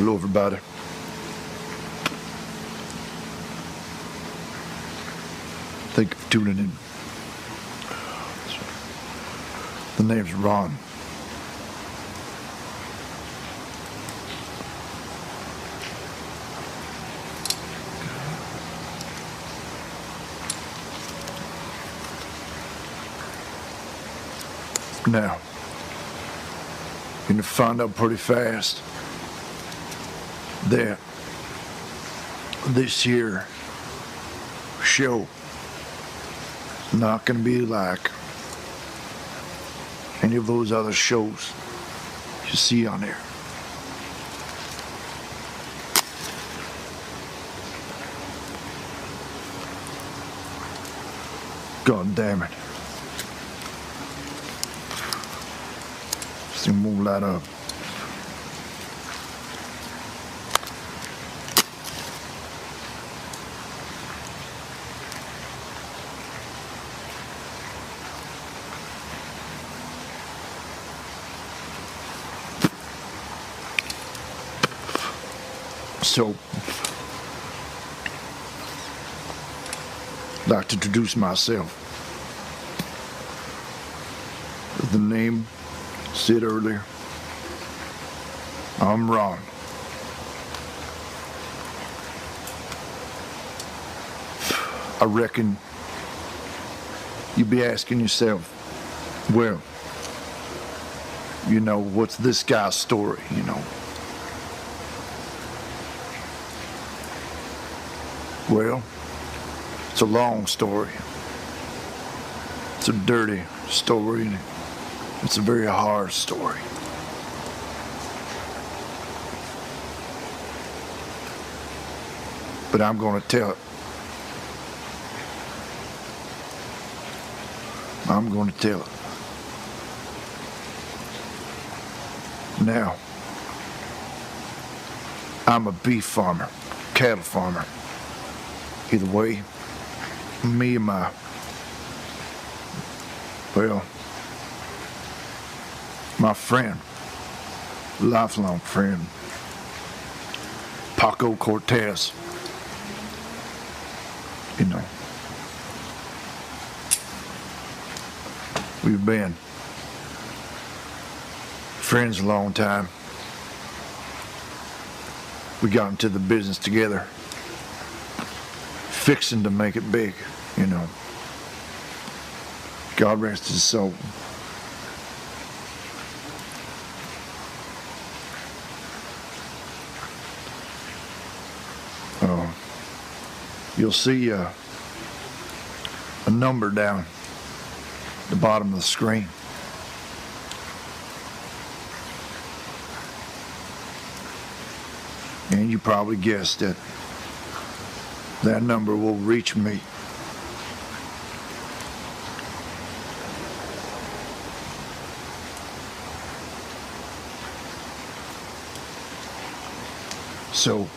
Hello, everybody. Thank you for tuning in. The name's Ron. Now, you're gonna find out pretty fast that this here show is not gonna be like any of those other shows you see on there. God damn it. Just gonna move that up. So, I'd like to introduce myself. The name said earlier, I'm Ron. I reckon you'd be asking yourself, well, you know, what's this guy's story, you know? Well, it's a long story. It's a dirty story, and it's a very hard story. But I'm going to tell it. I'm going to tell it. Now, I'm a beef farmer, cattle farmer. Either way, me and my, well, my friend, lifelong friend, Paco Cortez, you know, we've been friends a long time. We got into the business together, fixing to make it big, you know. God rest his soul. You'll see a number down the bottom of the screen. And you probably guessed that that number will reach me. So,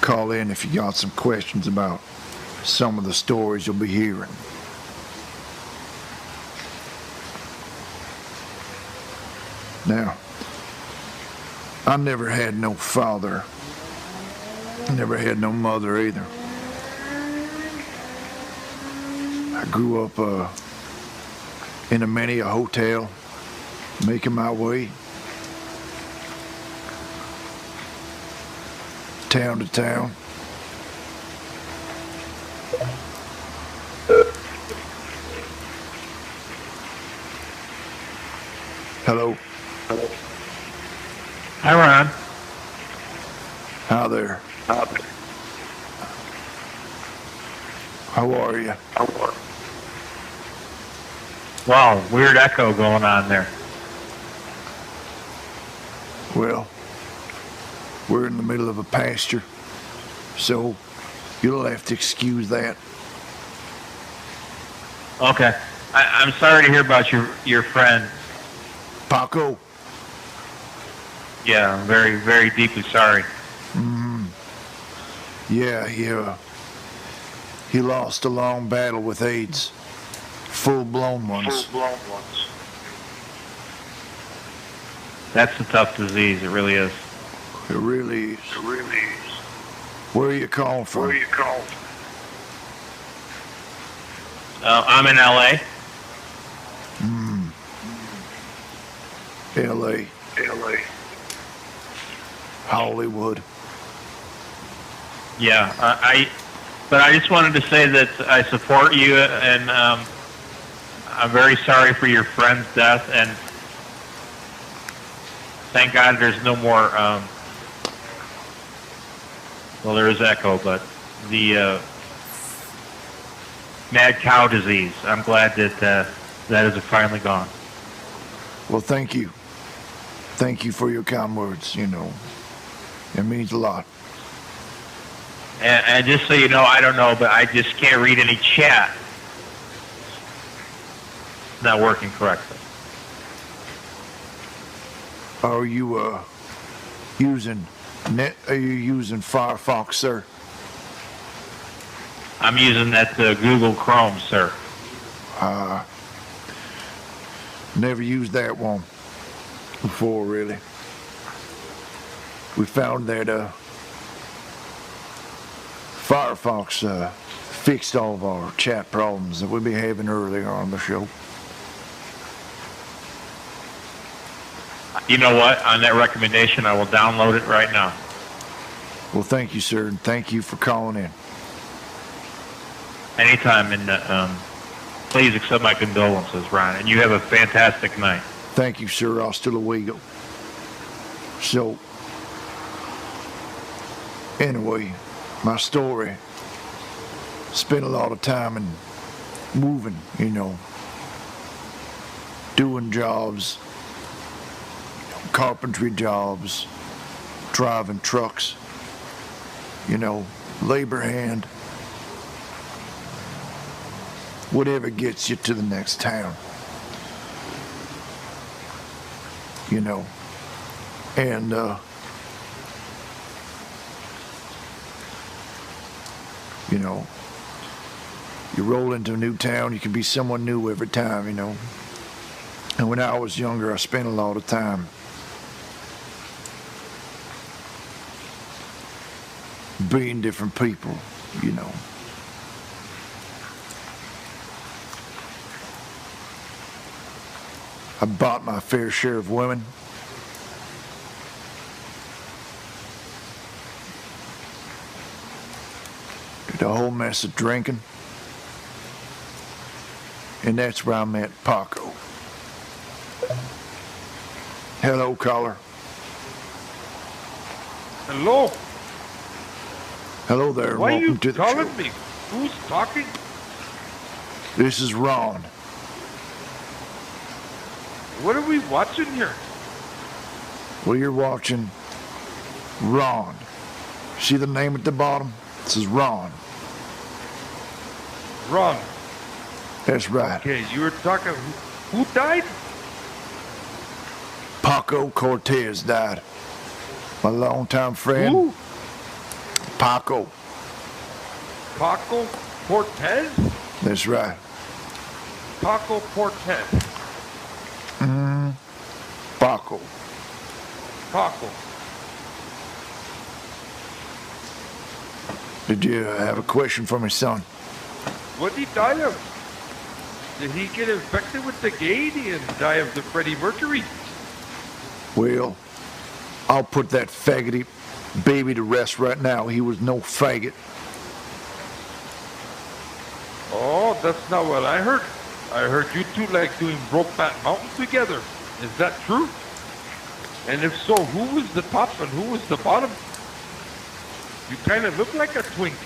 call in if you got some questions about some of the stories you'll be hearing. Now, I never had no father, never had no mother either. I grew up in a many a hotel, making my way town to town. Hello. Hi, Ron. Hi there. How are you? Wow, weird echo going on there. Well, we're in the middle of a pasture, so you'll have to excuse that. Okay. I'm sorry to hear about your friend. Paco? Yeah, I'm very, very deeply sorry. Yeah, he lost a long battle with AIDS. Full-blown ones. That's a tough disease. It really is. It really is. It really is. Where are you calling from? Where are you calling? I'm in L.A. L.A. L.A. Hollywood. Yeah, but I just wanted to say that I support you, and I'm very sorry for your friend's death, and thank God there's no more, well, there is echo, but the mad cow disease. I'm glad that that is finally gone. Well, thank you. Thank you for your kind words, you know. It means a lot. And just so you know, I don't know, but I just can't read any chat. It's not working correctly. Are you using Firefox, sir? I'm using that Google Chrome, sir. Never used that one before, really. We found that Firefox fixed all of our chat problems that we'd be having earlier on the show. You know what? On that recommendation, I will download it right now. Well, thank you, sir, and thank you for calling in. Anytime, and please accept my condolences, Ron. And you have a fantastic night. Thank you, sir. Hasta luego. So, anyway, my story. Spent a lot of time in moving, you know, doing jobs, carpentry jobs, driving trucks, you know, labor hand, whatever gets you to the next town, you know, and you know, you roll into a new town, you can be someone new every time, you know. And when I was younger, I spent a lot of time being different people, you know. I bought my fair share of women. Did a whole mess of drinking. And that's where I met Paco. Hello, caller. Hello. Hello there. Why are you Welcome to the calling show. me? Who's talking? This is Ron. What are we watching here? Well, you're watching Ron. See the name at the bottom? This is Ron. Ron. That's right. Okay, you were talking. Who died? Paco Cortez died. My longtime friend. Who? Paco. Paco Cortez? That's right. Paco Cortez. Paco. Paco. Did you have a question for me, son? What did he die of? Did he get infected with the gay and die of the Freddie Mercury? Well, I'll put that faggoty baby to rest right now. He was no faggot. Oh, that's not what I heard. I heard you two like doing Brokeback Mountain together. Is that true? And if so, who was the top and who was the bottom? You kind of look like a twink.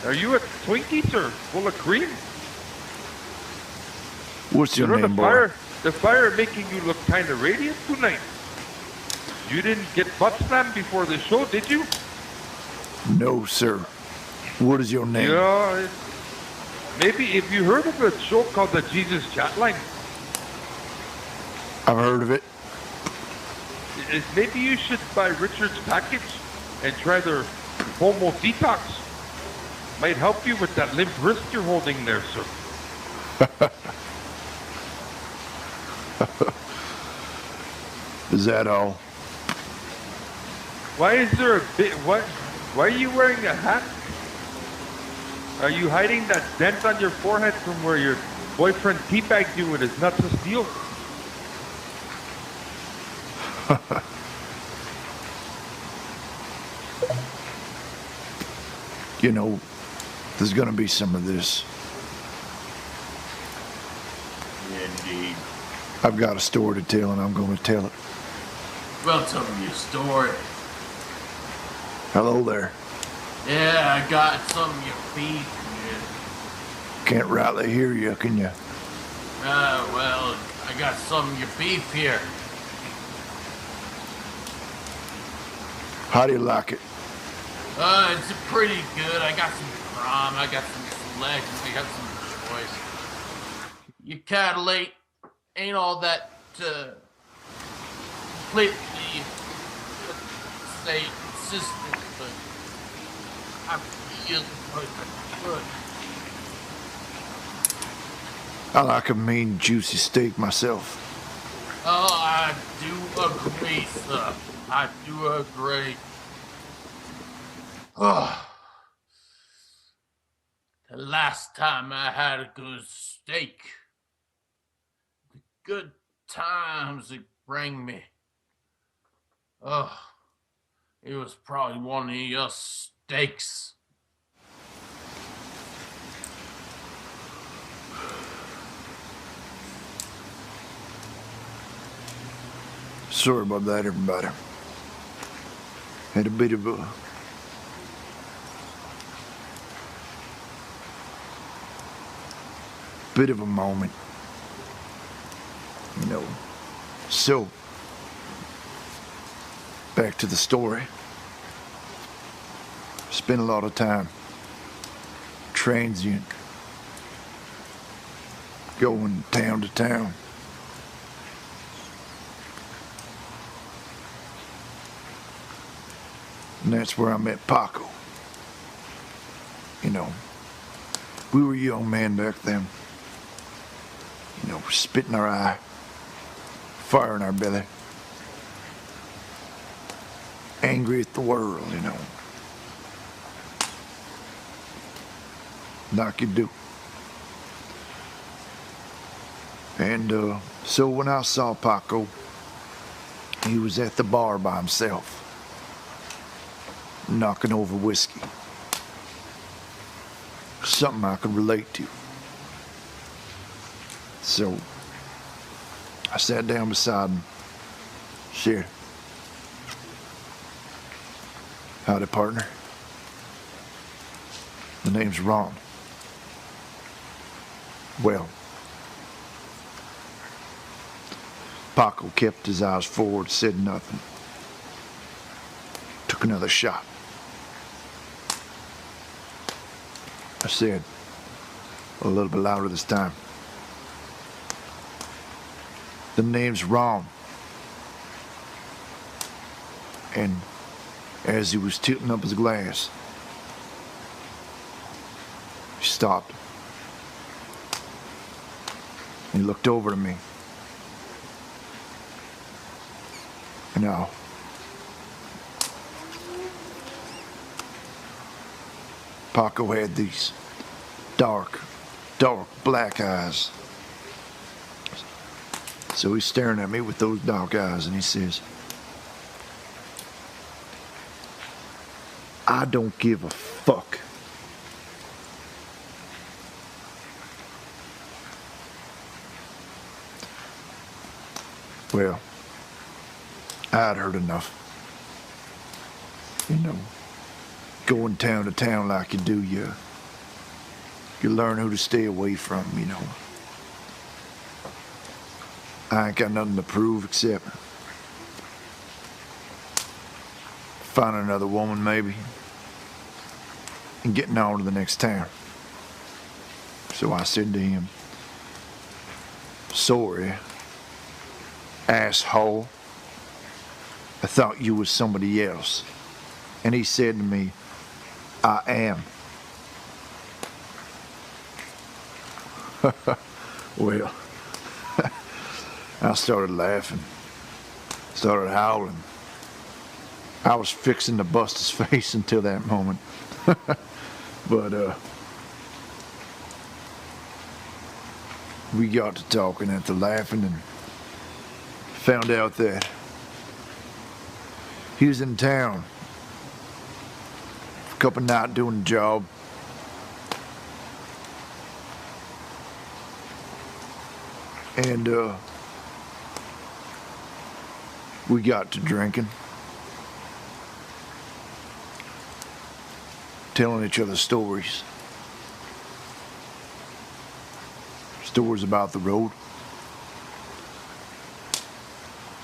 Are you a Twinkie, sir? Full of cream? What's your name, boy? The fire making you look kind of radiant tonight. You didn't get butt slammed before the show, did you? No, sir. What is your name? Yeah, maybe if you heard of a show called the Jesus Chatline. I've heard of it. Maybe you should buy Richard's package and try their Homo Detox. Might help you with that limp wrist you're holding there, sir. Is that all? Why is there a bit? What? Why are you wearing a hat? Are you hiding that dent on your forehead from where your boyfriend teabagged you with his nuts of steel? You know, there's gonna be some of this. Indeed. I've got a story to tell, and I'm gonna tell it. Well, tell me your story. Hello there. Yeah, I got some of your beef here. Can't rightly hear you, can you? Well, I got some of your beef here. How do you like it? It's pretty good. I got some prime, I got some selection, I got some choice. Your cattle ain't all that completely say consistent, but I feel good. I like a mean, juicy steak myself. Oh, I do agree, sir. I do agree. Oh, the last time I had a good steak, the good times it bring me. Oh, it was probably one of your steaks. Sorry about that, everybody. Had a bit of a moment, you know. So, back to the story. Spent a lot of time transient, going town to town. And that's where I met Paco. You know, we were young men back then. You know, spit in our eye, fire in our belly, angry at the world, you know. Like you do. And so when I saw Paco, he was at the bar by himself, knocking over whiskey. Something I could relate to. So I sat down beside him, said, "Howdy, partner. The name's Ron." Well, Paco kept his eyes forward, said nothing. Took another shot. I said, a little bit louder this time, "The name's Ron." And as he was tilting up his glass, he stopped. He looked over to me. And now, Paco had these dark black eyes. So he's staring at me with those dark eyes, and he says, "I don't give a fuck." Well, I'd heard enough. You know, going town to town like you do, you learn who to stay away from, you know. I ain't got nothing to prove except finding another woman, maybe, and getting on to the next town. So I said to him, "Sorry, asshole. I thought you was somebody else." And he said to me, "I am." Well, I started laughing, started howling. I was fixing to bust his face until that moment. But we got to talking after laughing and found out that he was in town for a couple nights doing a job. And we got to drinking, telling each other stories. Stories about the road.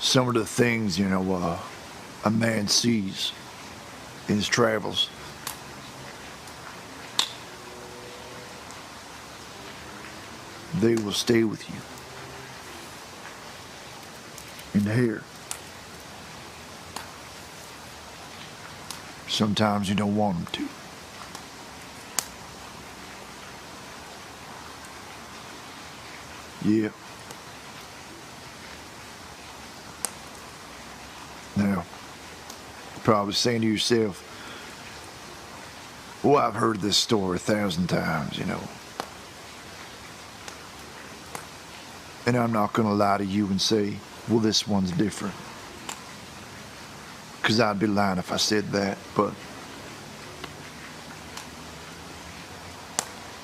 Some of the things, you know, a man sees in his travels. They will stay with you. And here. Sometimes you don't want them to. Yeah. Now, you're probably saying to yourself, well, I've heard this story 1,000 times, you know. And I'm not going to lie to you and say, well, this one's different. Because I'd be lying if I said that, but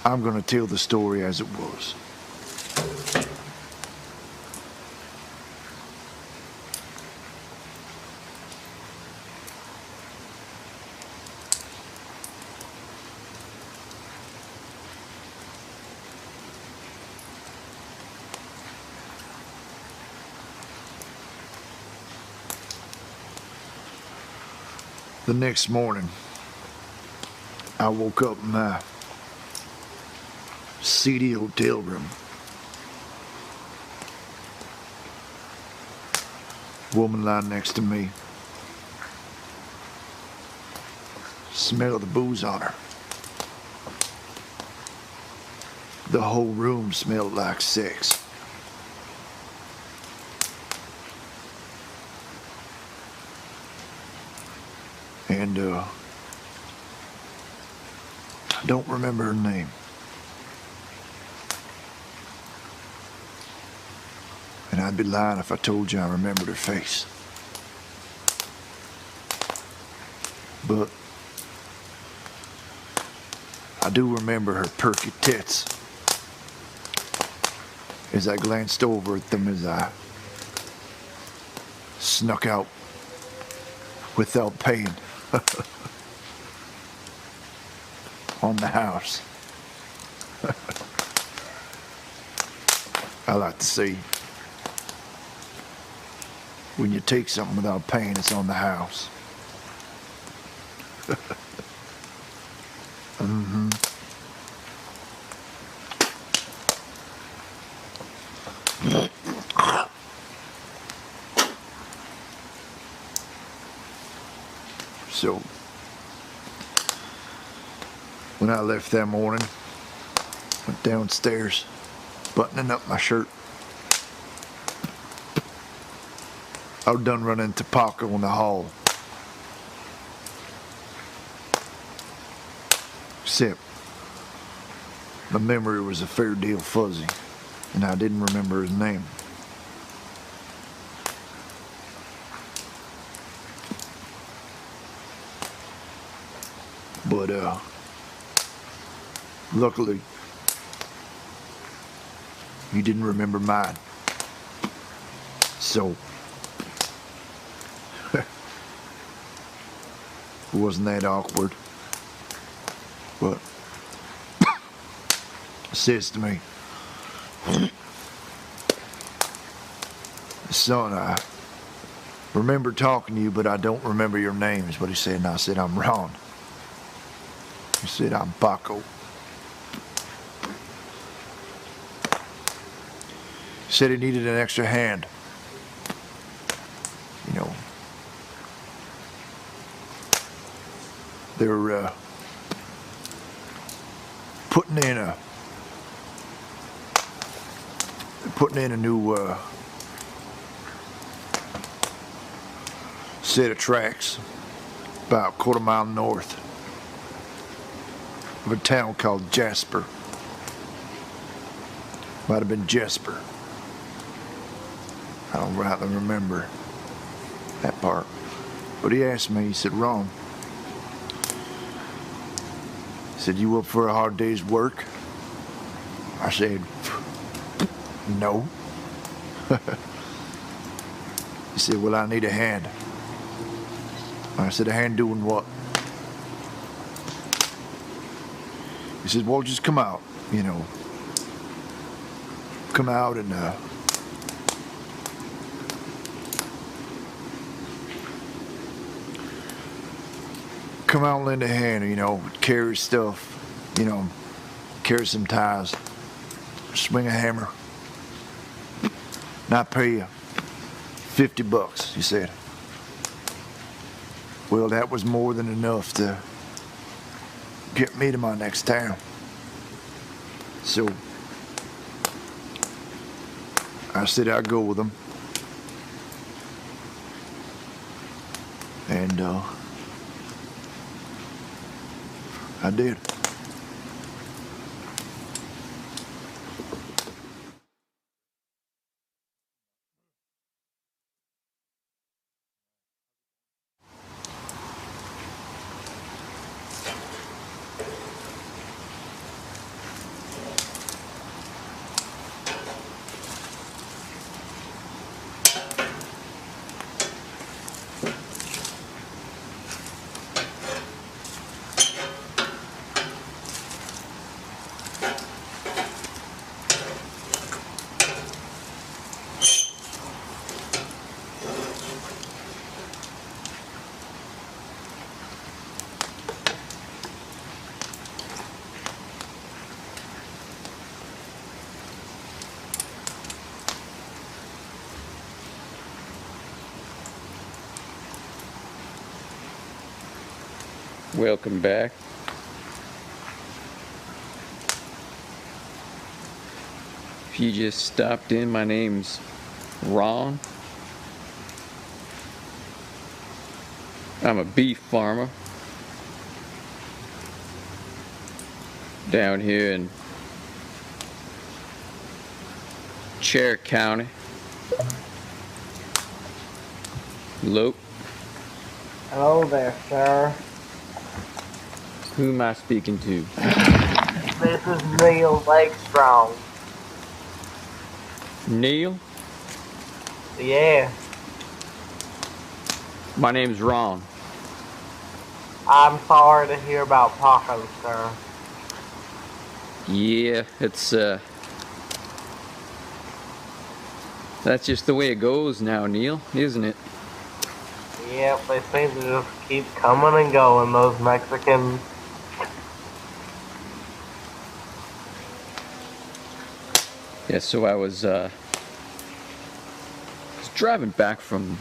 I'm going to tell the story as it was. The next morning, I woke up in my seedy hotel room. Woman lying next to me. Smell of the booze on her. The whole room smelled like sex. And I don't remember her name. And I'd be lying if I told you I remembered her face. But I do remember her perky tits as I glanced over at them as I snuck out without paying. On the house. I like to say, when you take something without paying, it's on the house. Mm-hmm. So, when I left that morning, went downstairs, buttoning up my shirt. I was done running into Paco in the hall. Except, my memory was a fair deal fuzzy, and I didn't remember his name. But, luckily, he didn't remember mine. So, it wasn't that awkward. But, he says to me, son, I remember talking to you, but I don't remember your name, is what he said. And I said, I'm wrong. He said, I'm Paco. He said he needed an extra hand. You know, they're putting in a new set of tracks about a quarter mile north of a town called Jasper. Might have been Jesper. I don't rightly remember that part. But he asked me, he said, Ron, he said, you up for a hard day's work? I said, no. He said, well, I need a hand. I said, a hand doing what? He said, well, just come out, you know. Come out and come out and lend a hand, you know, carry stuff, you know, carry some ties, swing a hammer. And I pay you $50, he said. Well, that was more than enough to get me to my next town. So I said I'd go with him. And I did. Welcome back. If you just stopped in, my name's Ron. I'm a beef farmer down here in Cherry County. Hello. Hello there, sir. Who am I speaking to? This is Neil Legstrong. Neil? Yeah, My name's Ron. I'm sorry to hear about Paco, sir. Yeah, it's that's just the way it goes now, Neil, isn't it? Yep, they seem to just keep coming and going, those Mexicans. Yeah, so I was driving back from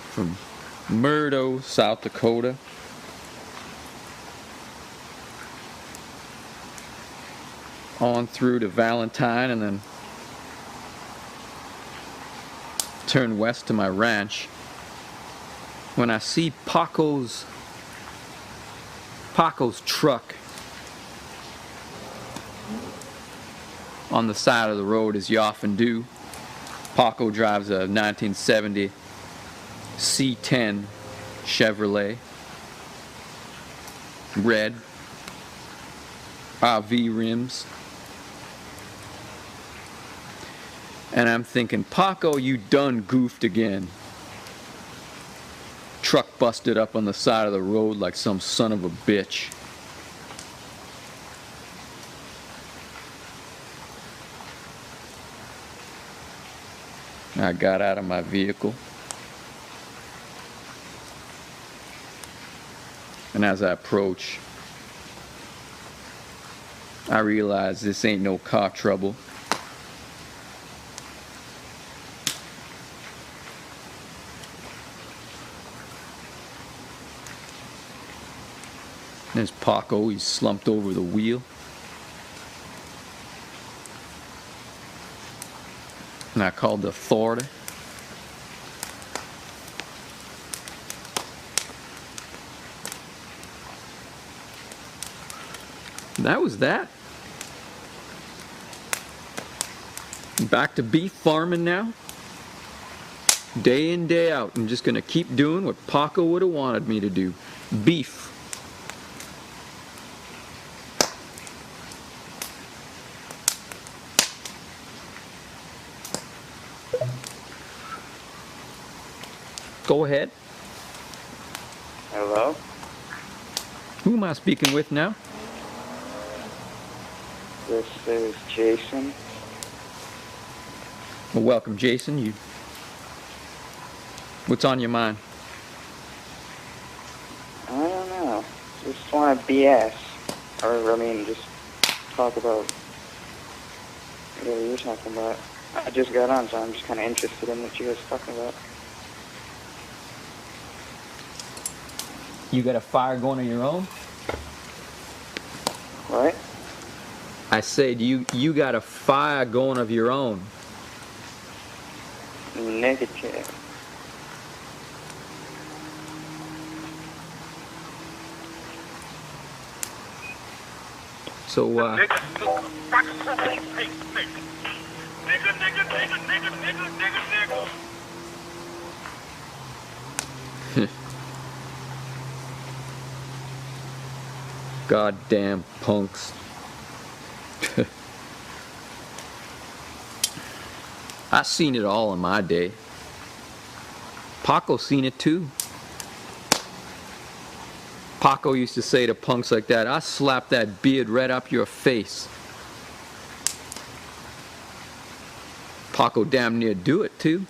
Murdo, South Dakota. On through to Valentine and then turn west to my ranch. When I see Paco's truck on the side of the road, as you often do. Paco drives a 1970 C10 Chevrolet, red, RV rims. And I'm thinking, Paco, you done goofed again. Truck busted up on the side of the road like some son of a bitch. I got out of my vehicle. And as I approach, I realize this ain't no car trouble. There's Paco, he's slumped over the wheel. And I called the authority. that was that. Back to beef farming now. Day in, day out. I'm just going to keep doing what Paco would have wanted me to do. Beef. Go ahead. Hello? Who am I speaking with now? This is Jason. Well, welcome, Jason. What's on your mind? I don't know. Just want to BS. Or, I mean, just talk about whatever you're talking about. I just got on, so I'm just kind of interested in what you guys are talking about. You got a fire going of your own? What? I said you got a fire going of your own. Negative. So, goddamn punks. I seen it all in my day. Paco seen it too. Paco used to say to punks like that, "I slap that beard right up your face." Paco damn near do it too.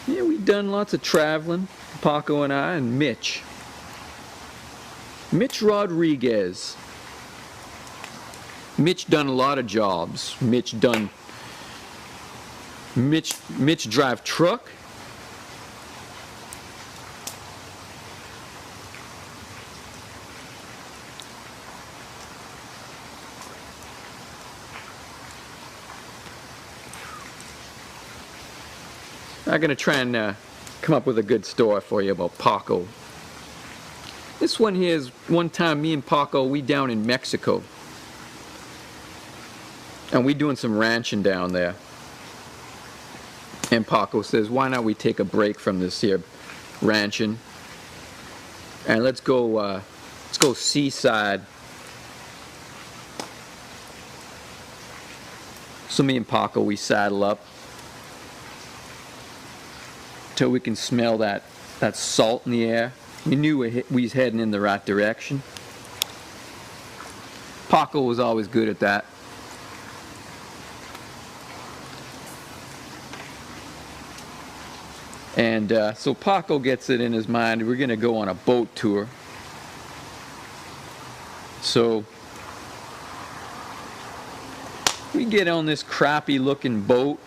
Yeah, we've done lots of traveling, Paco and I, and Mitch Rodriguez. Mitch done a lot of jobs. Mitch drive truck. I'm going to try and come up with a good story for you about Paco. This one here is one time me and Paco, we down in Mexico. And we doing some ranching down there. And Paco says, why not we take a break from this here ranching and let's go seaside. So me and Paco, we saddle up till we can smell that salt in the air. We knew we was heading in the right direction. Paco was always good at that. And so Paco gets it in his mind, we're going to go on a boat tour. So we get on this crappy looking boat.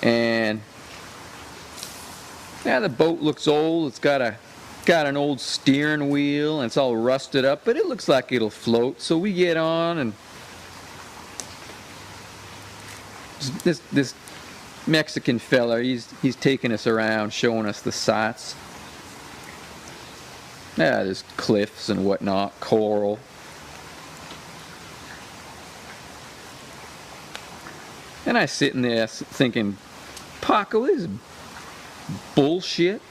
And yeah, the boat looks old. It's got an old steering wheel and it's all rusted up, but it looks like it'll float. So we get on, and this Mexican fella, he's taking us around, showing us the sights. Yeah, there's cliffs and whatnot, coral. And I sitting there thinking, Paco, this is bullshit.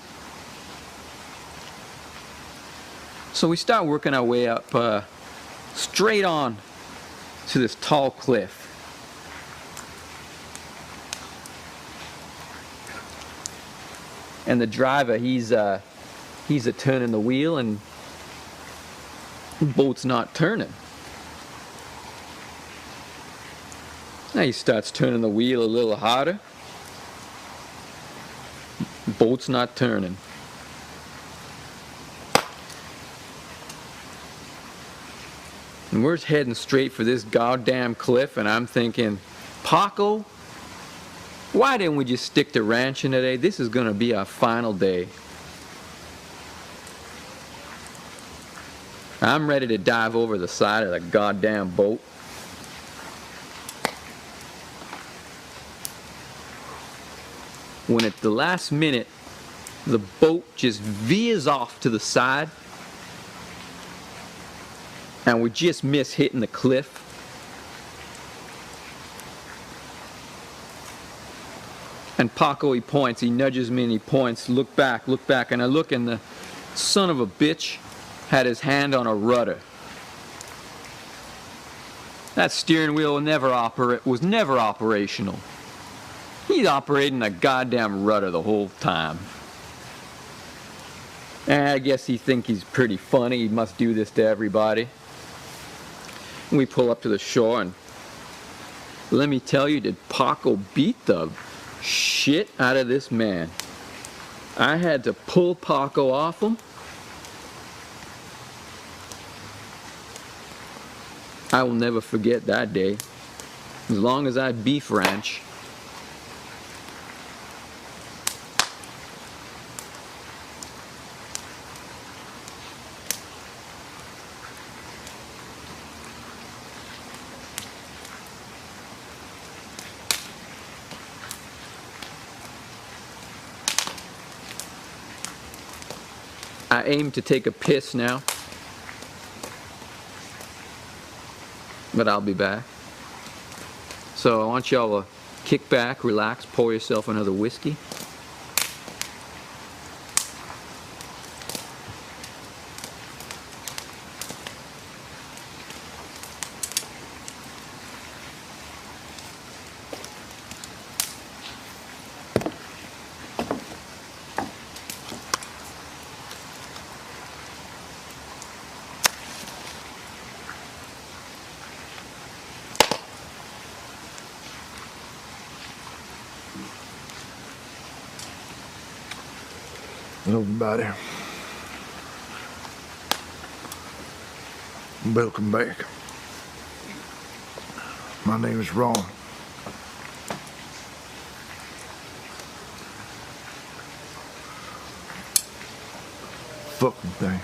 So we start working our way up straight on to this tall cliff. And the driver, he's a turning the wheel, and the boat's not turning. Now he starts turning the wheel a little harder. Boat's not turning. And we're heading straight for this goddamn cliff, and I'm thinking, Paco, Why didn't we just stick to ranching today? This is going to be our final day. I'm ready to dive over the side of the goddamn boat. When at the last minute, the boat just veers off to the side, and we just miss hitting the cliff. And Paco, he points, he nudges me and he points, look back, and I look, and the son of a bitch had his hand on a rudder. That steering wheel was never operational. He's operating a goddamn rudder the whole time. And I guess he thinks he's pretty funny. He must do this to everybody. And we pull up to the shore, and let me tell you, did Paco beat the shit out of this man. I had to pull Paco off him. I will never forget that day. As long as I beef ranch. I aim to take a piss now, but I'll be back. So I want y'all to kick back, relax, pour yourself another whiskey. Hello everybody. Welcome back. My name is Ron. Fucking thing.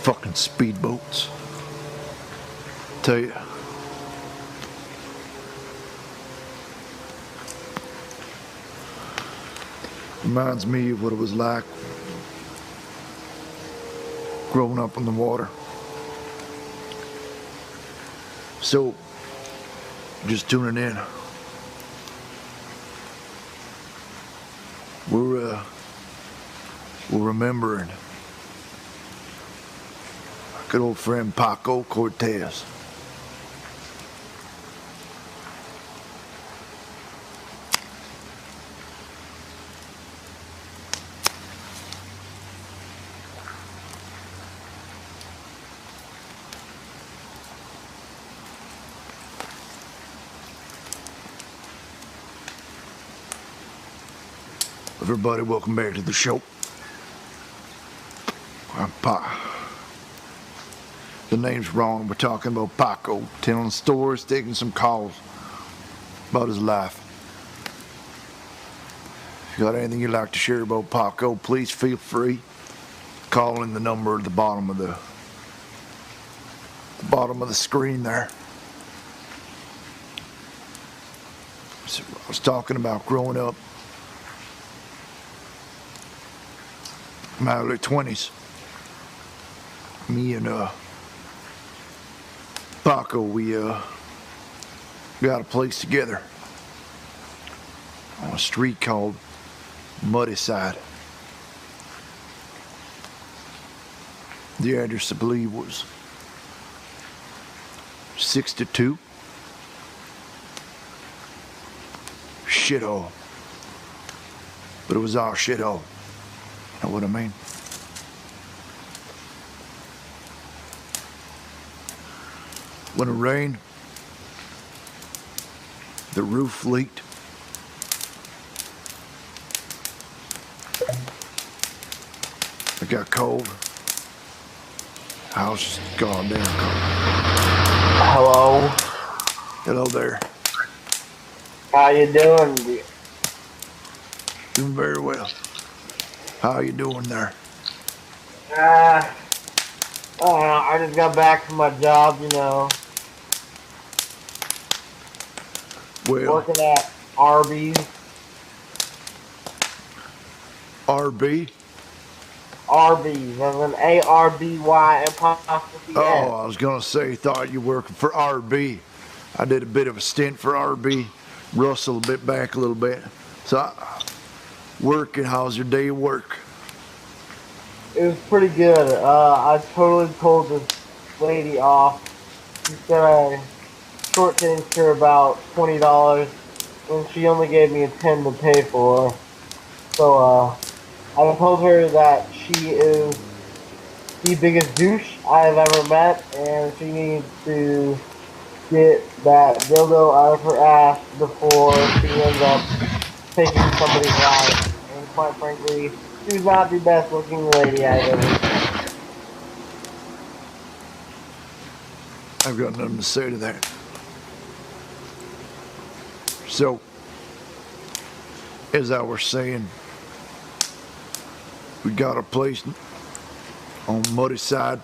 Fucking speedboats. Tell you. Reminds me of what it was like growing up on the water. So, just tuning in. We're remembering good old friend Paco Cortez. Everybody, welcome back to the show. The name's wrong. We're talking about Paco, telling stories, taking some calls about his life. If you got anything you'd like to share about Paco, please feel free. Call in the number at the bottom of the screen there. So I was talking about growing up in my early 20s. Me and Paco, we got a place together on a street called Muddy Side. The address, I believe, was 62 shithole. But it was our shithole. Know what I mean? When it rained, the roof leaked. It got cold. House is gone down cold. Hello. Hello there. How you doing? Doing very well. How you doing there? I don't know. I just got back from my job, you know. Well, Working at Arby's. RB? Arby's, as an A-R-B-Y apostrophe S. Oh, I was gonna say, thought you were working for RB. I did a bit of a stint for RB, rustled a bit back a little bit. So, working, how's your day of work? It was pretty good. I totally told this lady off. She said I shortchanged her about $20 when she only gave me a 10 to pay for. So, I told her that she is the biggest douche I've ever met, and she needs to get that dildo out of her ass before she ends up taking somebody's life. And quite frankly, she's not the best looking lady I've ever seen. I've got nothing to say to that. So, as I was saying, we got a place on Muddy Side,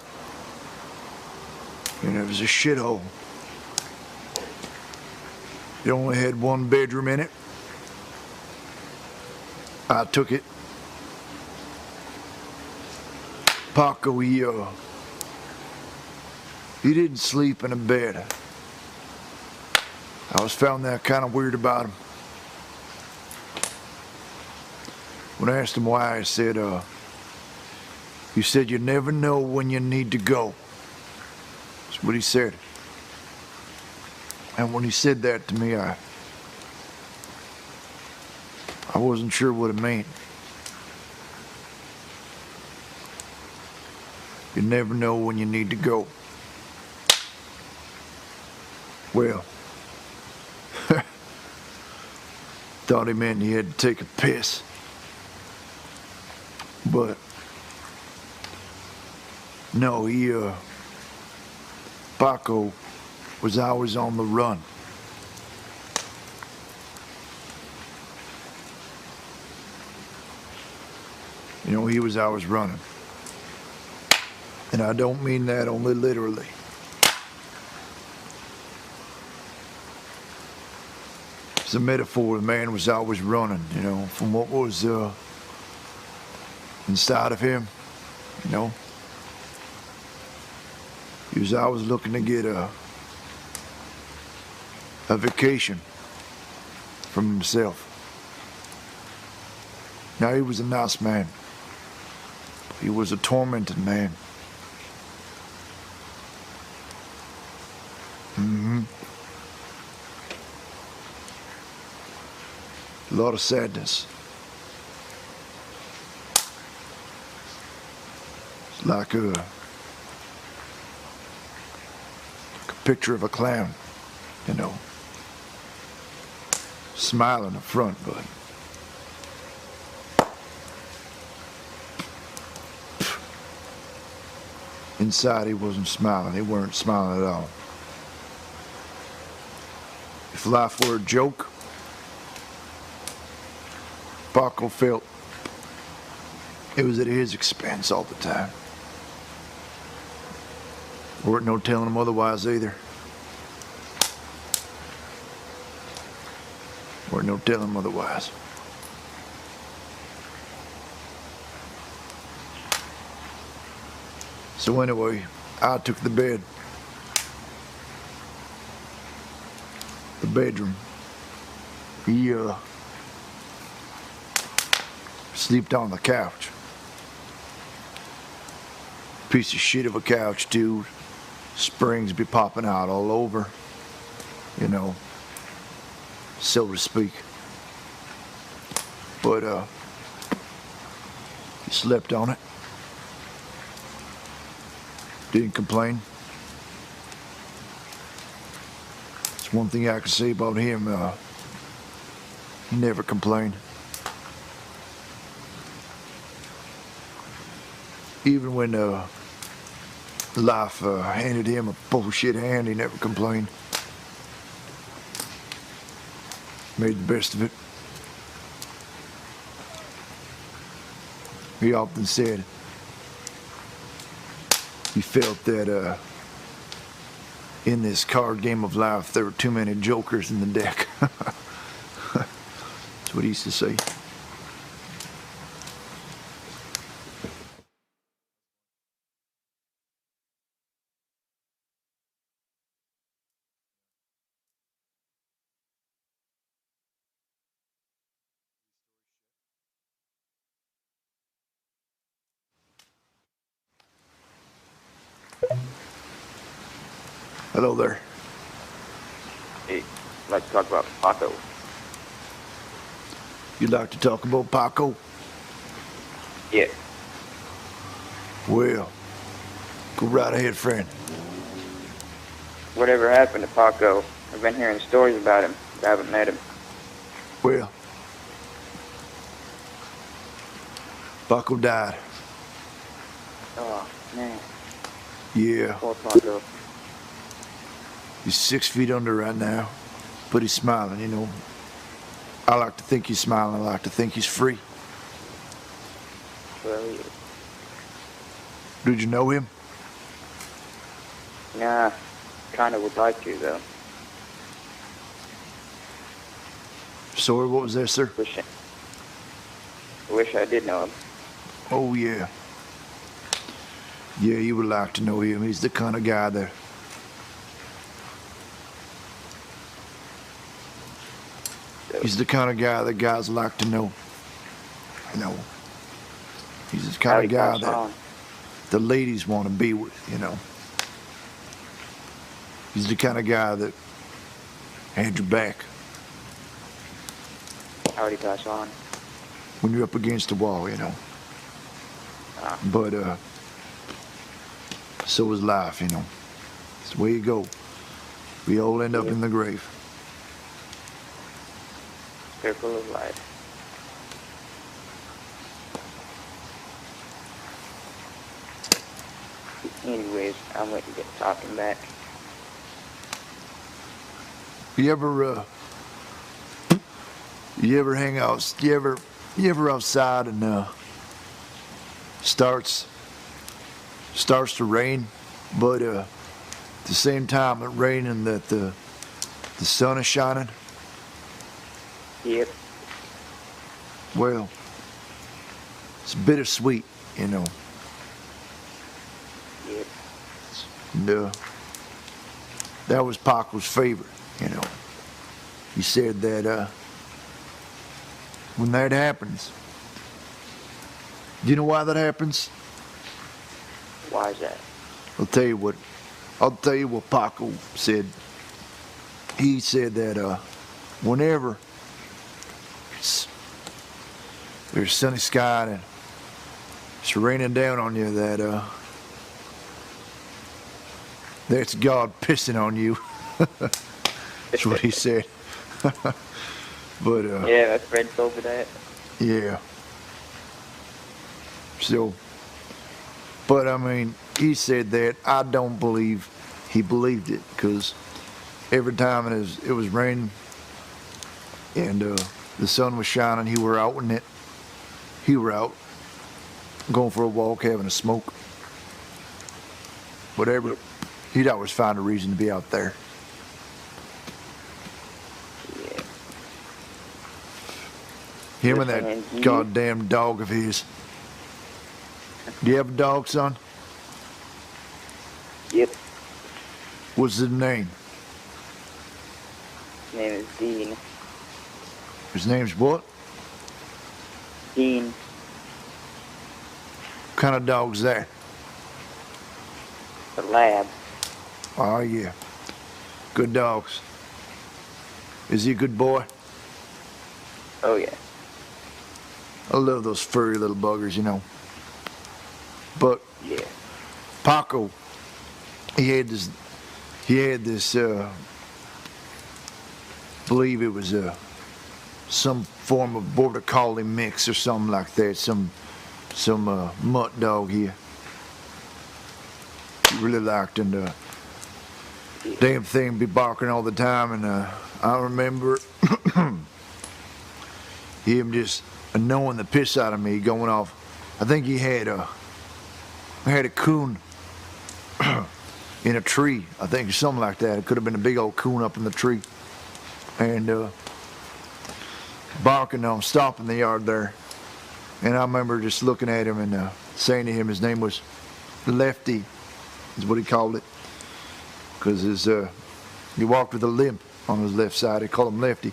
and it was a shithole. It only had one bedroom in it. I took it. Paco, he didn't sleep in a bed. I always found that kind of weird about him. When I asked him why, I said, he said, you never know when you need to go. That's what he said. And when he said that to me, I wasn't sure what it meant. You never know when you need to go. Well, thought he meant he had to take a piss. But no, Paco was always on the run. You know, he was always running. And I don't mean that only literally. It's a metaphor. The man was always running, you know, from what was inside of him, you know. He was always looking to get a vacation from himself. Now, he was a nice man. He was a tormented man. A lot of sadness. It's like a picture of a clown, you know, smiling up front, but inside he wasn't smiling. He weren't smiling at all. If life were a joke, Paco felt it was at his expense all the time. Weren't no telling him otherwise either. Weren't no telling him otherwise. So anyway, I took the bed. The bedroom. He slept on the couch. Piece of shit of a couch, dude. Springs be popping out all over, you know, so to speak. but he slept on it. Didn't complain. It's one thing I can say about him. He never complained. Even when life handed him a bullshit hand, he never complained. Made the best of it. He often said he felt that in this card game of life there were too many jokers in the deck. That's what he used to say. Hello there. Hey, I'd like to talk about Paco. You'd like to talk about Paco? Yeah. Well, go right ahead, friend. Whatever happened to Paco? I've been hearing stories about him, but I haven't met him. Well, Paco died. Oh, man. Yeah. Poor Paco. He's 6 feet under right now, but he's smiling, you know. I like to think he's smiling. I like to think he's free. Well, yeah. Did you know him? Nah, kinda would like to, though. Sorry, what was that, sir? Wish I did know him. Oh, yeah. Yeah, you would like to know him. He's the kind of guy that... He's the kind of guy that guys like to know. You know. He's the kind of guy that the ladies want to be with, you know. He's the kind of guy that had your back How'd he pass on? when you're up against the wall, you know. But, so is life, you know. It's the way you go. We all end up in the grave. Circle of life. Anyways, I'm letting you get talking back. You ever hang out? You ever outside and starts to rain, but at the same time it raining that the sun is shining? Yep. Well, it's bittersweet, you know. Yep. And that was Paco's favorite, you know. He said that when that happens, do you know why that happens? Why is that? I'll tell you what Paco said. He said that whenever there's sunny sky and it's raining down on you, that's God pissing on you. That's what he said. But yeah, that's Fred told me that. yeah. So, but I mean, he said that. I don't believe he believed it, because every time it was raining and the sun was shining, he were out in it. He were out going for a walk, having a smoke, whatever. He'd always find a reason to be out there. Yeah. Him and that goddamn dog of his. Do you have a dog, son? Yep. What's his name? His name is Dean. His name's what? Dean. What kind of dog's that? The lab. Oh, yeah. Good dogs. Is he a good boy? Oh, yeah. I love those furry little buggers, you know. But Yeah. Paco, he had this, believe it was some form of border collie mix or something like that, some mutt dog here. He really liked, and damn thing be barking all the time, and I remember him just annoying the piss out of me, going off. I think he had a coon in a tree, I think, or something like that. It could have been a big old coon up in the tree, and barking on, stopping the yard there. And I remember just looking at him and saying to him, his name was Lefty, is what he called it, because he walked with a limp on his left side. They called him Lefty.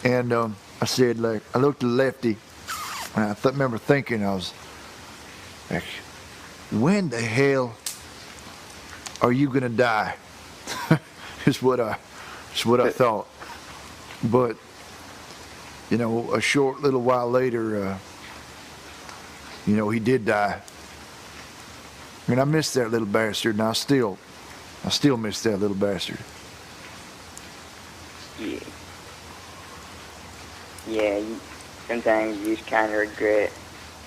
And I said, like, I looked at Lefty, and I remember thinking, I was like, when the hell are you gonna die? is what I thought. But you know, a short little while later, you know, he did die. I mean, I missed that little bastard, and I still miss that little bastard. Yeah. Yeah, sometimes you just kind of regret,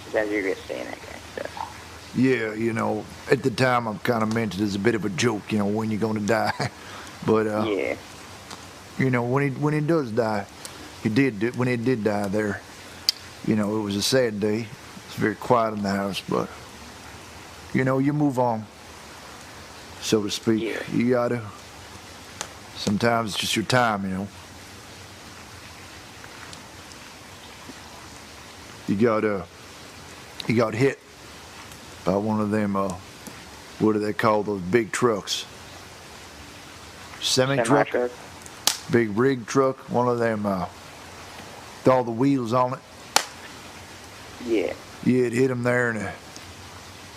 sometimes you regret saying that kind of stuff. Yeah, you know, at the time I kind of meant it as a bit of a joke, you know, when you're going to die. But, yeah. You know, when he does die, when he did die there, you know, it was a sad day. It's very quiet in the house, but, you know, you move on, so to speak. Yeah. You gotta, sometimes it's just your time, you know. He got hit by one of them, what do they call those big trucks? Semi-truck? Big rig truck, one of them with all the wheels on it. Yeah. Yeah, it hit him there and,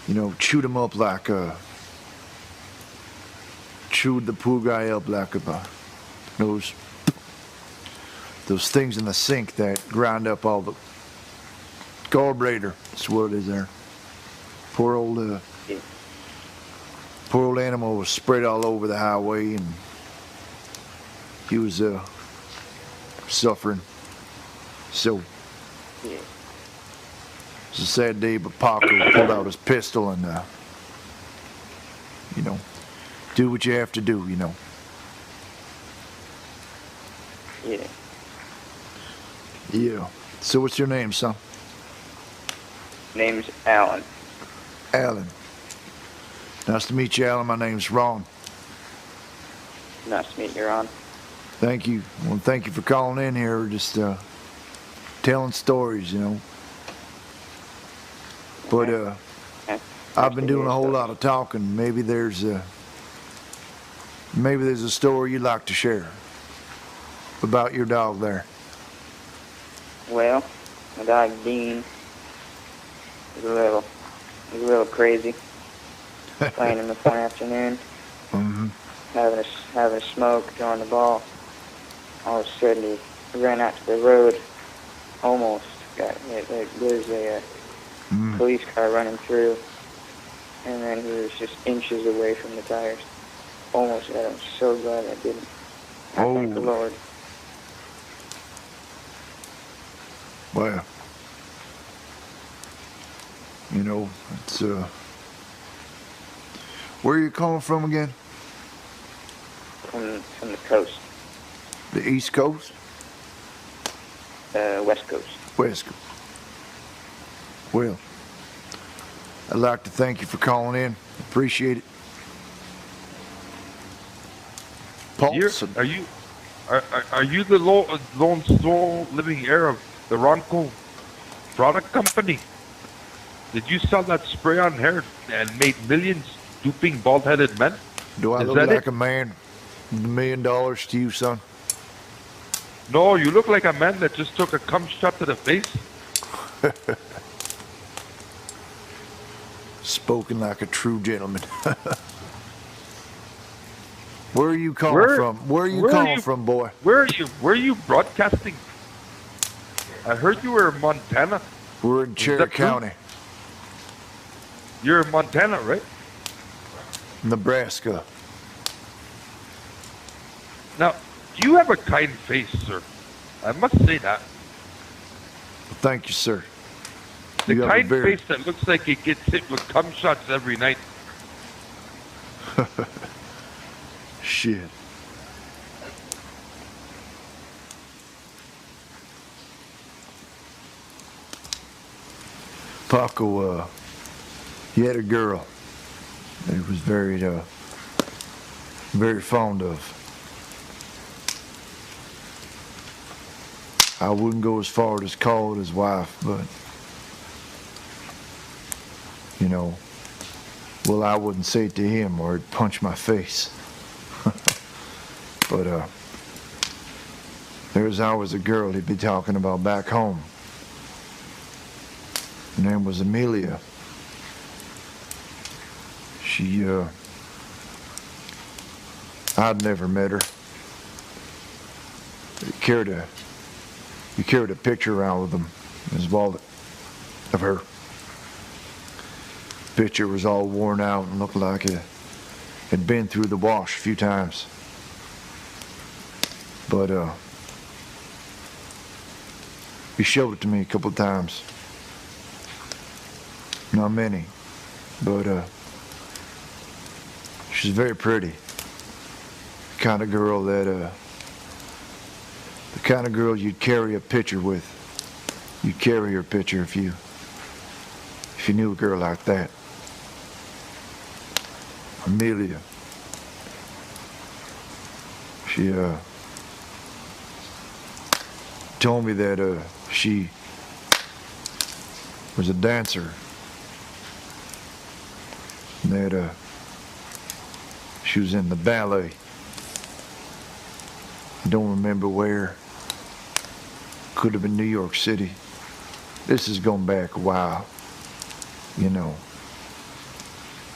you know, chewed him up like chewed the poor guy up like those things in the sink that grind up all the carburetor. That's what it is there. Poor old animal was spread all over the highway, and he was suffering. So yeah. It's a sad day, but Paco pulled out his pistol and you know, do what you have to do, you know. Yeah. Yeah. So what's your name, son? Name's Alan. Alan. Nice to meet you, Alan. My name's Ron. Nice to meet you, Ron. Thank you. Well, thank you for calling in here, just telling stories, you know. But I've been doing a whole lot of talking. Maybe there's a story you'd like to share about your dog there. Well, my dog Dean is a little crazy. Playing in the fun afternoon, having a smoke, throwing the ball. All of a sudden, he ran out to the road. Almost got hit. There's a police car running through, and then he was just inches away from the tires. Almost got him. So glad I didn't. I thank the Lord. Well, you know, it's where are you calling from again? From the coast. The East Coast? West Coast. West Coast. Well, I'd like to thank you for calling in. Appreciate it. Paulson. Are you the lone sole living heir of the Ronco product company? Did you sell that spray-on hair and made millions duping bald-headed men? Do I look like a man with $1 million to you, son? No, you look like a man that just took a cum shot to the face. Spoken like a true gentleman. Where are you calling from? Where are you calling from, boy? Where are you broadcasting? I heard you were in Montana. We're in Cherry that true? County, You're in Montana, right? Nebraska. Now, you have a kind face, sir. I must say that. Thank you, sir. The You have a kind very- face that looks like it gets hit with cum shots every night. Shit. Paco, he had a girl that he was very fond of. I wouldn't go as far as call it his wife, but, you know, well, I wouldn't say it to him or he'd punch my face. But there's always a girl he'd be talking about back home. Her name was Amelia. She, I'd never met her. He carried a picture around with him in his wallet of her. Picture was all worn out and looked like it had been through the wash a few times. But he showed it to me a couple of times. Not many, but she's very pretty. The kind of girl that the kind of girl you'd carry a picture with. You'd carry her picture if you knew a girl like that. Amelia. She told me that she was a dancer. And that she was in the ballet. I don't remember where. Could have been New York City. This is going back a while, you know.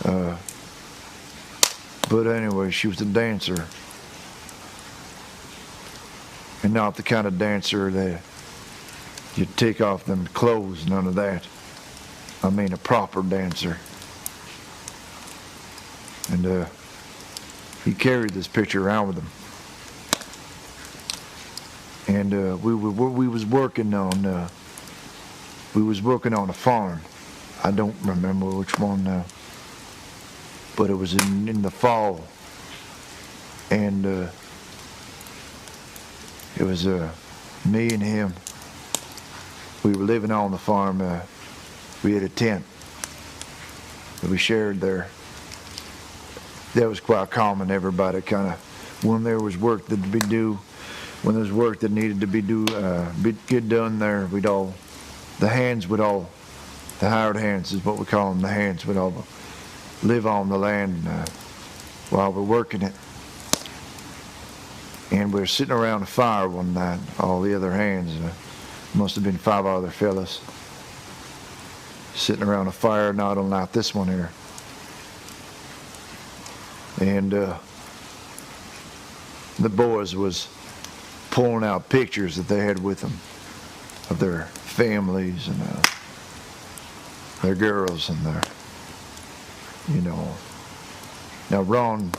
But anyway, she was a dancer. And not the kind of dancer that you take off them clothes, none of that. I mean a proper dancer. And he carried this picture around with him. And we was working on a farm. I don't remember which one now. But it was in the fall. And it was me and him. We were living on the farm. We had a tent that we shared there. That was quite common. Everybody kind of, when there was work that to be due, when there was work that needed to get done there, the hired hands is what we call them, the hands would all live on the land while we're working it. And we were sitting around a fire one night, all the other hands, must have been 5 other fellas, sitting around a fire, not unlike this one here. And the boys was pulling out pictures that they had with them of their families and their girls and their, you know. Now Ron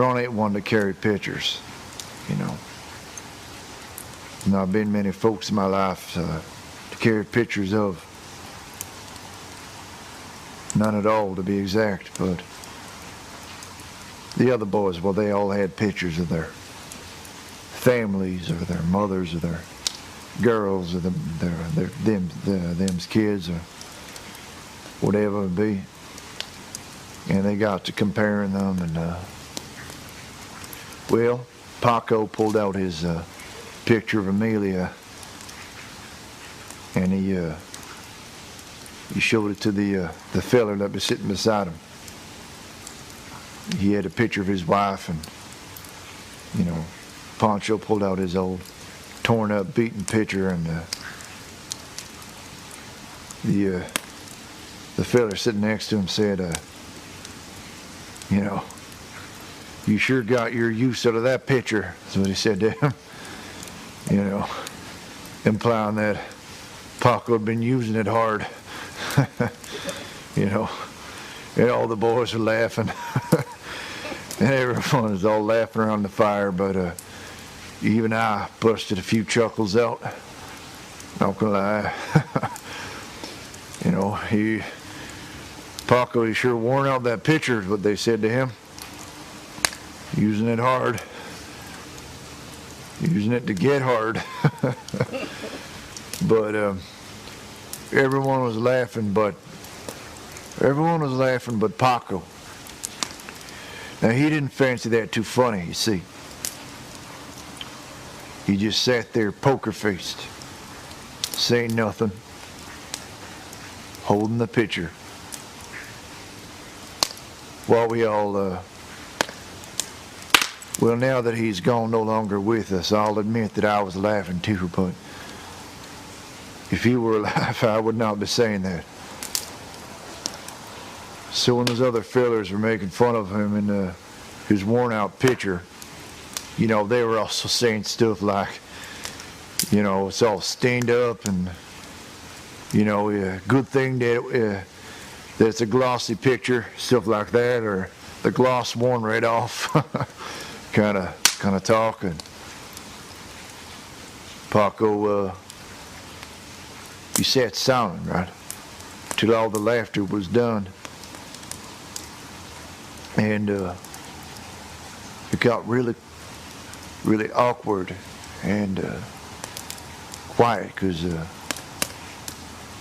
ain't one to carry pictures, you know. And I've been many folks in my life to carry pictures of. None at all, to be exact, but the other boys, well, they all had pictures of their families or their mothers or their girls or them's kids or whatever it be. And they got to comparing them, and well, Paco pulled out his picture of Amelia, and he showed it to the fella that was sitting beside him. He had a picture of his wife, and, you know, Pancho pulled out his old torn up, beaten picture, and the fella sitting next to him said, you know, you sure got your use out of that picture, is what he said to him. You know, implying that Paco had been using it hard. You know, and all the boys are laughing. And everyone is all laughing around the fire, but even I busted a few chuckles out. Not gonna lie. You know, Paco, he sure worn out that picture, is what they said to him. Using it hard. Using it to get hard. But everyone was laughing but Paco. Now, he didn't fancy that too funny, you see. He just sat there poker-faced, saying nothing, holding the picture, while we all, well, now that he's gone no longer with us, I'll admit that I was laughing too, but if he were alive, I would not be saying that. So when those other fellers were making fun of him in his worn-out picture, you know, they were also saying stuff like, you know, it's all stained up and, you know, good thing that it's a glossy picture, stuff like that, or the gloss worn right off, kind of talking. Paco, he sat silent, right, till all the laughter was done. And it got really, really awkward and quiet, because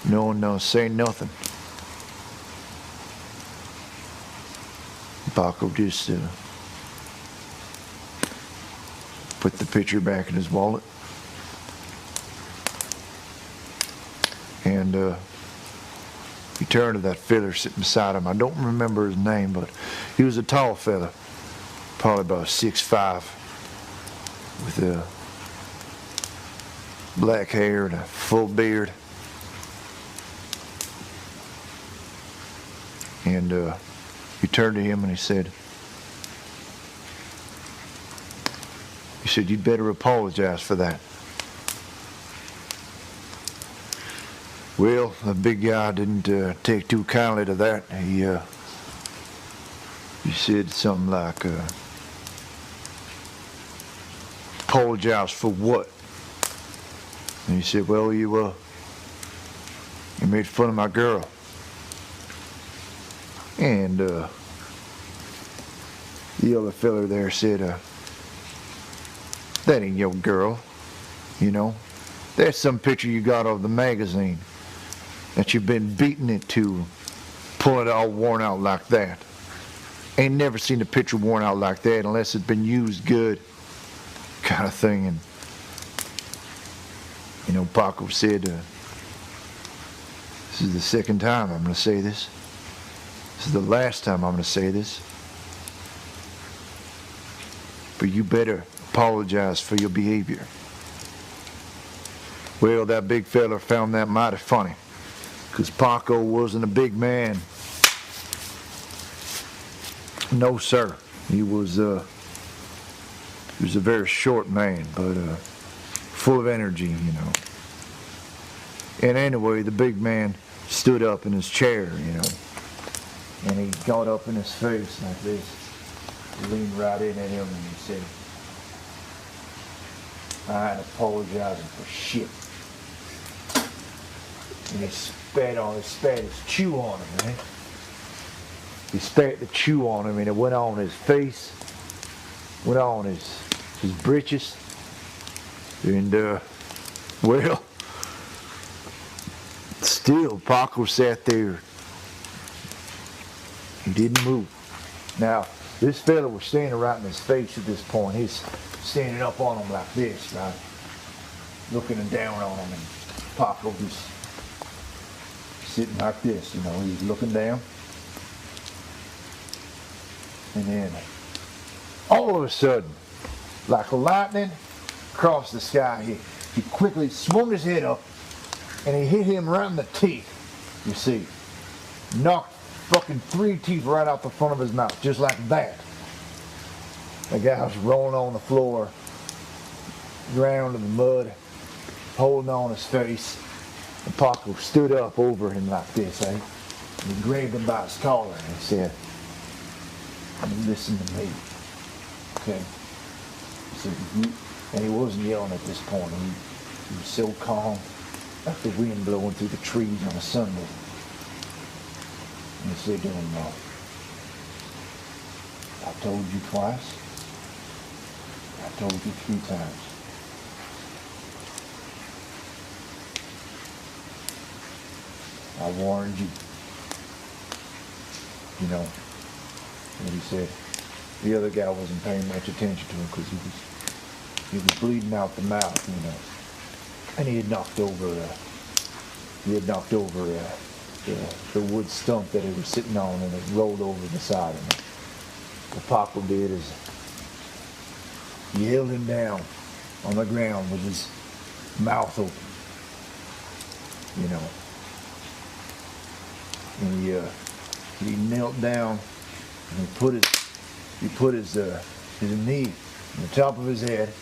no one was saying nothing. Paco just put the picture back in his wallet. And he turned to that fella sitting beside him. I don't remember his name, but he was a tall fella, probably about 6'5", with black hair and a full beard. And he turned to him and he said, "You'd better apologize for that." Well, the big guy didn't take too kindly to that. He said something like, "Apologize for what?" And he said, "Well, you made fun of my girl." And the other fella there said, "That ain't your girl, you know. That's some picture you got of the magazine that you've been beating it to, pull it all worn out like that. Ain't never seen a picture worn out like that unless it's been used good," kind of thing. And, you know, Paco said, "This is the second time I'm going to say this. This is the last time I'm going to say this. But you better apologize for your behavior." Well, that big fella found that mighty funny, because Paco wasn't a big man. No, sir. He was a very short man, but full of energy, you know. And anyway, the big man stood up in his chair, you know, and he got up in his face like this. He leaned right in at him and he said, "I ain't apologizing for shit." And he spat his chew on him, man. He spat the chew on him, and it went on his face, went on his britches, and well, still Paco sat there. He didn't move. Now, this fella was standing right in his face at this point. He's standing up on him like this, right? Looking down on him, and Paco just sitting like this, you know, he's looking down. And then, all of a sudden, like lightning across the sky, he quickly swung his head up, and he hit him right in the teeth, you see. Knocked fucking 3 teeth right out the front of his mouth, just like that. The guy was rolling on the floor, drowned in the mud. holding on his face. And Paco stood up over him like this, eh? And he grabbed him by his collar and he said, listen to me, okay? He said, and he wasn't yelling at this point. He was so calm, like the wind blowing through the trees on a Sunday. And he said to him, I told you twice. I told you 3 times. I warned you. You know, and he said the other guy wasn't paying much attention to him because he was bleeding out the mouth, you know, and he had knocked over the wood stump that he was sitting on, and it rolled over the side of him. What Paco did is he held him down on the ground with his mouth open, you know, and he knelt down and he put his knee on the top of his head,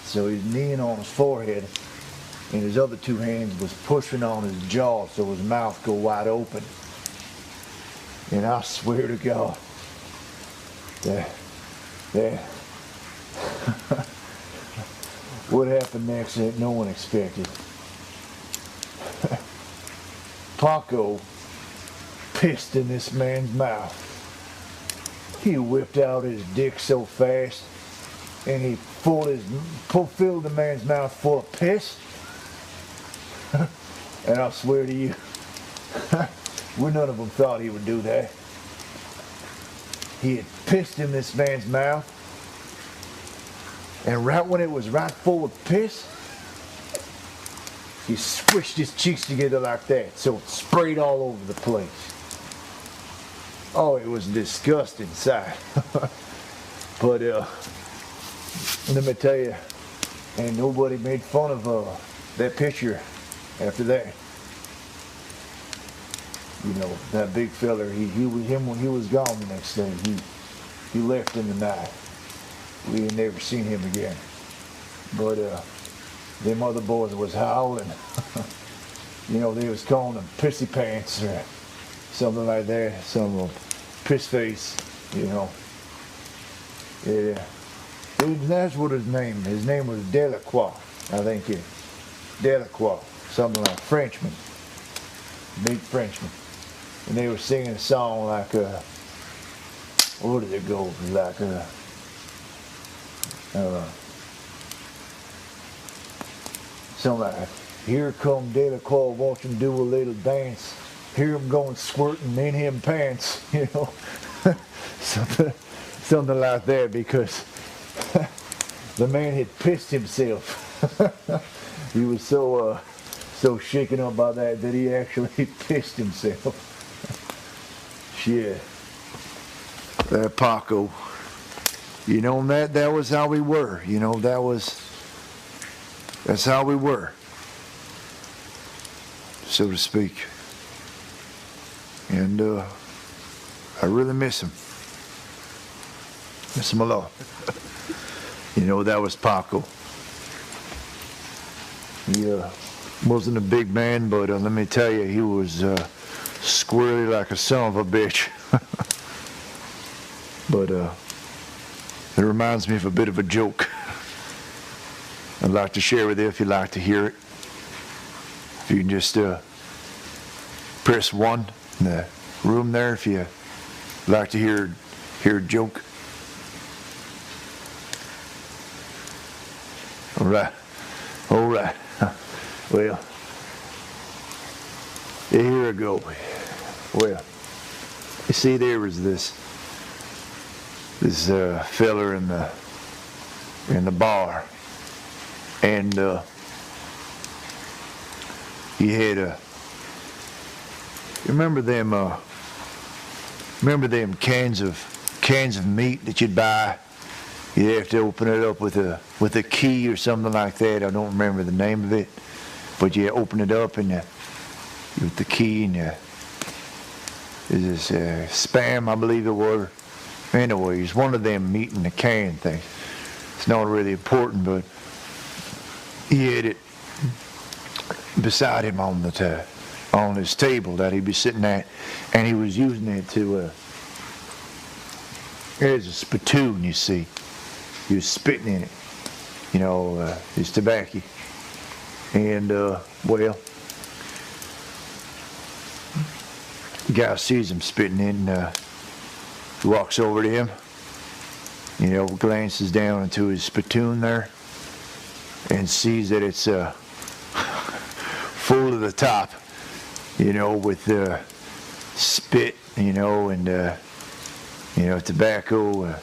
so he's kneeing on his forehead, and his other 2 hands was pushing on his jaw so his mouth go wide open. And I swear to God that what happened next that no one expected. Paco pissed in this man's mouth. He whipped out his dick so fast, and he filled the man's mouth full of piss. And I swear to you, none of them thought he would do that. He had pissed in this man's mouth, and right when it was right full of piss, he squished his cheeks together like that, so it sprayed all over the place. Oh, it was a disgusting sight. But let me tell you, ain't nobody made fun of that picture after that. You know, that big feller, when he was gone the next day, he left in the night. We ain't never seen him again. But them other boys was howling. You know, they was calling them pissy pants or something like that. Some of them piss face, you know. Yeah. That's what his name was Delacroix, I think it. Delacroix, something like Frenchman. Big Frenchman. And they were singing a song like, what did it go? Like, something like, here come Delacroix, watch him do a little dance. Hear him going squirting in him pants, you know. something like that, because the man had pissed himself. He was so shaken up by that he actually pissed himself. Shit. That Paco. You know, that was how we were. You know, that's how we were, so to speak. And I really miss him. Miss him a lot. You know, that was Paco. He wasn't a big man, but let me tell you, he was squirrely like a son of a bitch. But it reminds me of a bit of a joke I'd like to share with you if you'd like to hear it. If you can just press 1 in the room there if you'd like to hear a joke. All right. Well, here I go. Well, you see, there was this feller in the bar, and he had remember them cans of meat that you'd buy. You'd have to open it up with a key or something like that. I don't remember the name of it, but you open it up and with the key, and this Spam, I believe it was. Anyways, one of them meat in the can things. It's not really important, but he had it beside him on his table that he'd be sitting at, and he was using it to, there's a spittoon, you see. He was spitting in it, you know, his tobacco. And, well, the guy sees him spitting in, he walks over to him, you know, glances down into his spittoon there, and sees that it's full to the top, you know, with spit, you know, and you know, tobacco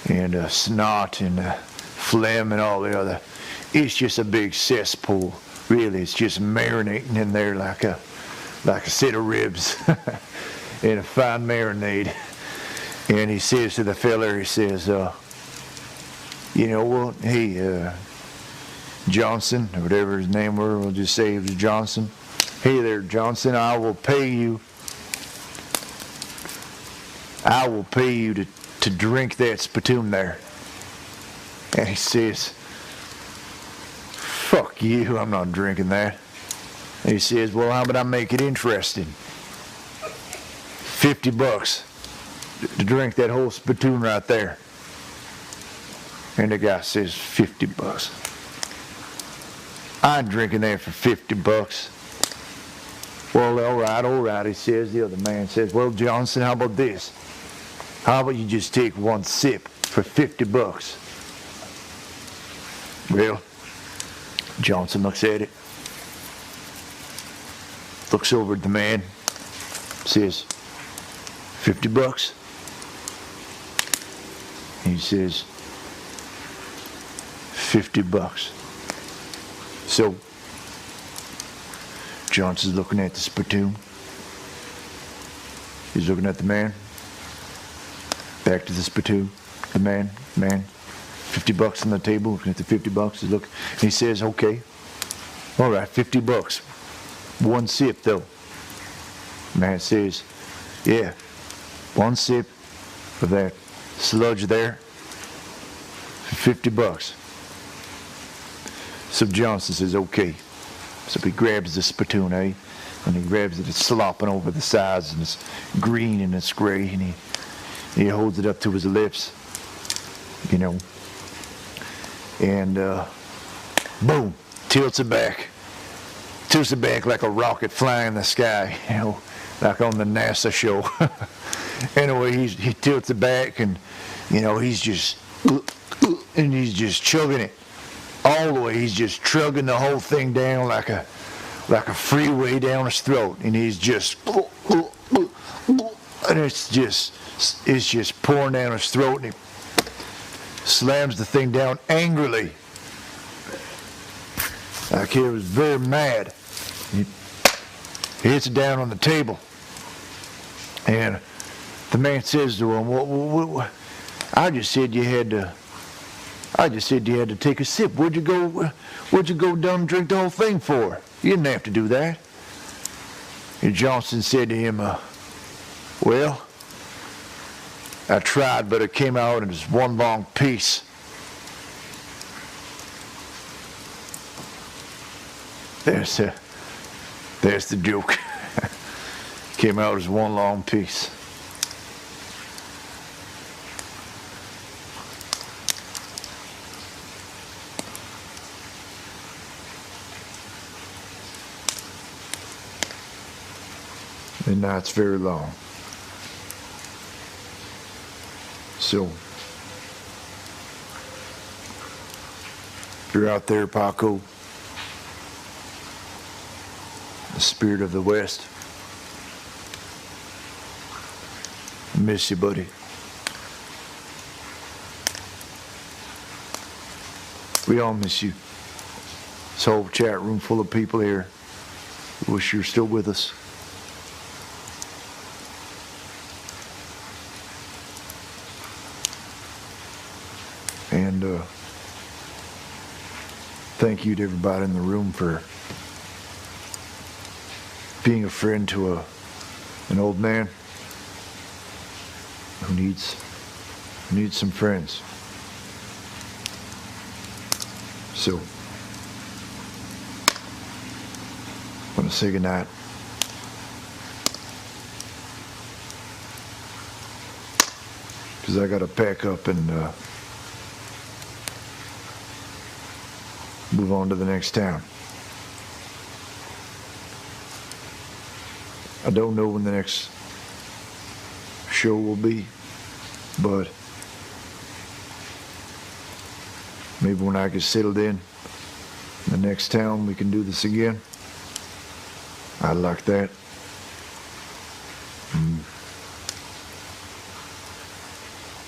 and snot and phlegm and all the other. It's just a big cesspool. Really, it's just marinating in there like a set of ribs in a fine marinade. And he says to the fella, he says, you know, well, hey, Johnson, or whatever his name were, we'll just say it was Johnson. Hey there, Johnson, I will pay you to drink that spittoon there. And he says, fuck you, I'm not drinking that. And he says, well, how about I make it interesting? $50 to drink that whole spittoon right there. And the guy says, $50. I ain't drinking that for $50. Well, all right, he says. The other man says, well, Johnson, how about this? How about you just take one sip for $50? Well, Johnson looks at it, looks over at the man, says, $50? He says, $50. So, Johnson's looking at the spittoon. He's looking at the man. Back to the spittoon. The man, $50 on the table, looking at the $50. He's looking, and he says, okay, all right, $50. One sip, though. The man says, yeah, one sip of that sludge there for $50. So Johnson says, okay. So he grabs the spittoon, and he grabs it, it's slopping over the sides, and it's green and it's gray, and he holds it up to his lips, you know, and boom, tilts it back like a rocket flying in the sky, you know, like on the NASA show. Anyway, he tilts it back, and you know, he's just chugging it all the way. He's just chugging the whole thing down like a freeway down his throat, and he's just, and it's just pouring down his throat, and he slams the thing down angrily, like he was very mad. He hits it down on the table, and the man says to him, well, I just said you had to take a sip. What'd you go down and drink the whole thing for? You didn't have to do that. And Johnson said to him, well, I tried, but it came out and it was one long piece. There's the joke. Came out as one long piece. And now it's very long. So, if you're out there, Paco, the spirit of the West, I miss you, buddy. We all miss you. This whole chat room full of people here. Wish you're still with us. And thank you to everybody in the room for being a friend to an old man who needs some friends. So, I'm gonna say goodnight. Because I gotta pack up and move on to the next town. I don't know when the next show will be, but maybe when I get settled in the next town we can do this again. I like that.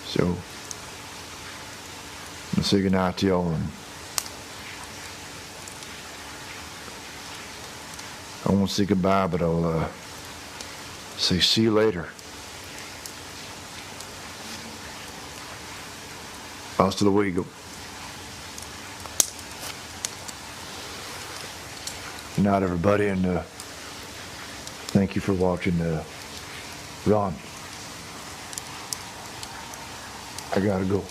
So, I'm gonna say goodnight to y'all, and I won't say goodbye, but I'll say see you later. Hasta luego. Good night, everybody, and thank you for watching. Ron, I gotta go.